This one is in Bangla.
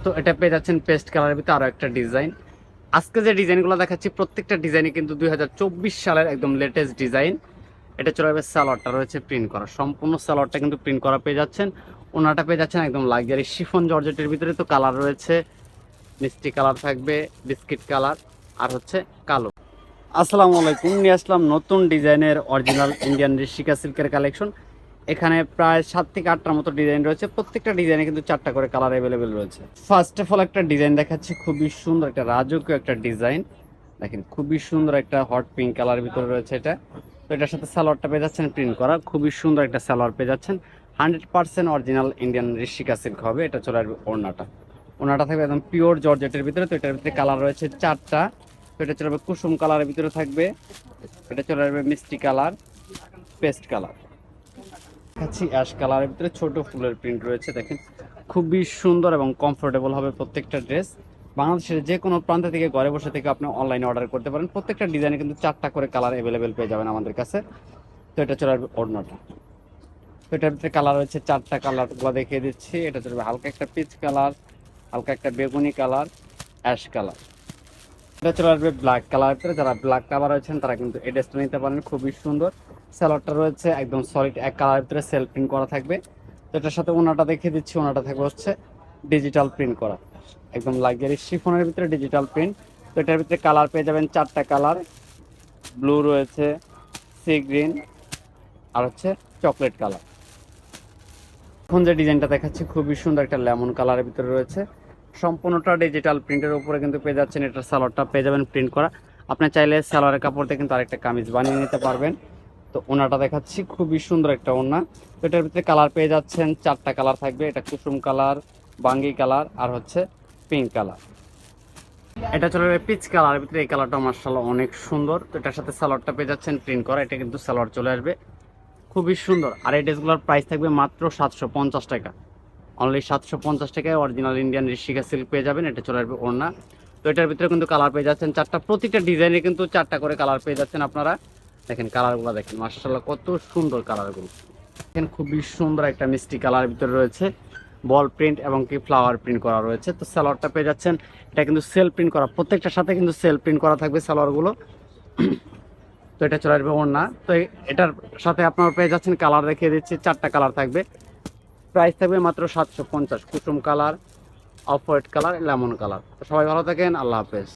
তো এটা পেয়ে যাচ্ছেন পেস্ট কালারের ভিতরে আরো একটা ডিজাইন। আজকে যে ডিজাইনগুলো দেখাচ্ছি প্রত্যেকটা ডিজাইনে কিন্তু 2024 সালের একদম লেটেস্ট ডিজাইন। এটা চলে যাবে, সালোয়ারটা রয়েছে প্রিন্ট করা, সম্পূর্ণ সালোয়ারটা কিন্তু প্রিন্ট করা পেয়ে যাচ্ছেন। ওনাটা পেয়ে যাচ্ছেন একদম লাক্সারি শিফন জর্জেটের ভিতরে। তো কালার রয়েছে মিষ্টি কালার থাকবে, বিস্কিট কালার, আর হচ্ছে কালো। আসসালামু আলাইকুম, নিয়ে আসলাম নতুন ডিজাইনের অরিজিনাল ইন্ডিয়ান ঋষিকা সিল্কের কালেকশন। এখানে প্রায় 7 থেকে 8টার মতো ডিজাইন রয়েছে, প্রত্যেকটা ডিজাইনে কিন্তু 4টা করে কালার অ্যাভেলেবেল রয়েছে। ফার্স্ট অফ অল একটা ডিজাইন দেখাচ্ছি, খুবই সুন্দর একটা রাজকীয় একটা ডিজাইন। দেখেন খুবই সুন্দর একটা হট পিঙ্ক কালারের ভিতরে রয়েছে এটা। তো এটার সাথে সালোয়ারটা পেয়ে যাচ্ছেন প্রিন্ট করা, খুবই সুন্দর একটা সালোয়ার পেয়ে যাচ্ছেন। 100% অরিজিনাল ইন্ডিয়ান ঋষিকা সিল্ক হবে। এটা চলে আসবে ওড়নাটা, ওড়নাটা থাকবে একদম পিওর জর্জেটের ভিতরে। তো এটার ভিতরে কালার রয়েছে 4টা। তো এটা চলে আসবে কুসুম কালারের ভিতরে থাকবে, এটা চলে আসবে মিষ্টি কালার, পেস্ট কালার, দেখাচ্ছি অ্যাশ কালারের ভিতরে ছোট ফুলের প্রিন্ট রয়েছে। দেখেন খুবই সুন্দর এবং কমফোর্টেবল হবে প্রত্যেকটা ড্রেস। বাংলাদেশের যে কোনো প্রান্ত থেকে ঘরে বসে থেকে আপনি অনলাইনে অর্ডার করতে পারেন। প্রত্যেকটা ডিজাইনে কিন্তু 4টা করে কালার অ্যাভেলেবেল পেয়ে যাবেন আমাদের কাছে। তো এটা চলে আসবে ওড়নাটা। তো এটার ভিতরে কালার রয়েছে 4টা, কালারগুলো দেখিয়ে দিচ্ছি। এটা চলবে হালকা একটা পিচ কালার, হালকা একটা বেগুনি কালার, অ্যাশ কালার। এটা চলে আসবে ব্ল্যাক কালার ভিতরে। যারা ব্ল্যাক কালার রয়েছেন তারা কিন্তু এই ড্রেসটা নিতে পারেন, খুবই সুন্দর। সালোয়ারটা রয়েছে একদম সলিড এক কালার ভিতরে সেলফ প্রিন্ট করা থাকবে। তো এটার সাথে ওনাটা দেখিয়ে দিচ্ছি, ওনাটা থাকবে হচ্ছে ডিজিটাল প্রিন্ট করা, একদম লাক্সারি শিফনের ভিতরে ডিজিটাল প্রিন্ট। তো এটার ভিতরে কালার পেয়ে যাবেন 4টা কালার, ব্লু রয়েছে, সি গ্রিন, আর হচ্ছে চকলেট কালার। এখন যে ডিজাইনটা দেখাচ্ছি খুবই সুন্দর একটা লেমন কালারের ভিতরে রয়েছে, সম্পূর্ণটা ডিজিটাল প্রিন্টের উপরে কিন্তু পেয়ে যাচ্ছেন। এটার সালোয়ারটা পেয়ে যাবেন প্রিন্ট করা। আপনি চাইলে সালোয়ারের কাপড় দিয়ে কিন্তু আরেকটা কামিজ বানিয়ে নিতে পারবেন। তো ওনাটা দেখাচ্ছি, খুবই সুন্দর একটা ওনা। তো এটার ভিতরে কালার পেয়ে যাচ্ছেন 4টা কালার থাকবে, এটা কুসুম কালার, বাঙ্গি কালার, আর হচ্ছে পিঙ্ক কালার। এটা চলে যাবে পিচ কালারের ভিতরে। এই কালারটা মার্শাল্লাহ অনেক সুন্দর। তো এটার সাথে সালোয়ারটা পেয়ে যাচ্ছেন প্রিন্ট করা, এটা কিন্তু সালোয়ার চলে আসবে, খুবই সুন্দর। আর এই ড্রেসগুলোর প্রাইস থাকবে মাত্র 750 টাকা, অনলি 750 টাকায় অরিজিনাল ইন্ডিয়ান ঋষিকা সিল্ক পেয়ে যাবেন। এটা চলে আসবে ওড়না। তো এটার ভিতরে কিন্তু কালার পেয়ে যাচ্ছেন 4টা, প্রত্যেকটা ডিজাইনে কিন্তু 4টা করে কালার পেয়ে যাচ্ছেন আপনারা। দেখেন কালারগুলো দেখেন, মাশাআল্লাহ কত সুন্দর কালারগুলো। দেখেন খুবই সুন্দর একটা মিষ্টি কালারের ভিতরে রয়েছে, বল প্রিন্ট এবং কি ফ্লাওয়ার প্রিন্ট করা রয়েছে। তো সালোয়ারটা পেয়ে যাচ্ছেন, এটা কিন্তু সেল প্রিন্ট করা, প্রত্যেকটার সাথে কিন্তু সেল প্রিন্ট করা থাকবে সালোয়ারগুলো। তো এটা চলে আসবে ওড়না। তো এটার সাথে আপনারা পেয়ে যাচ্ছেন কালার দেখিয়ে দিচ্ছি, 4টা কালার থাকবে। প্রাইস থাকবে মাত্র 750, কুসুম colour, off white colour, lemon colour. তো সবাই ভালো থাকেন, আল্লাহ হাফেজ।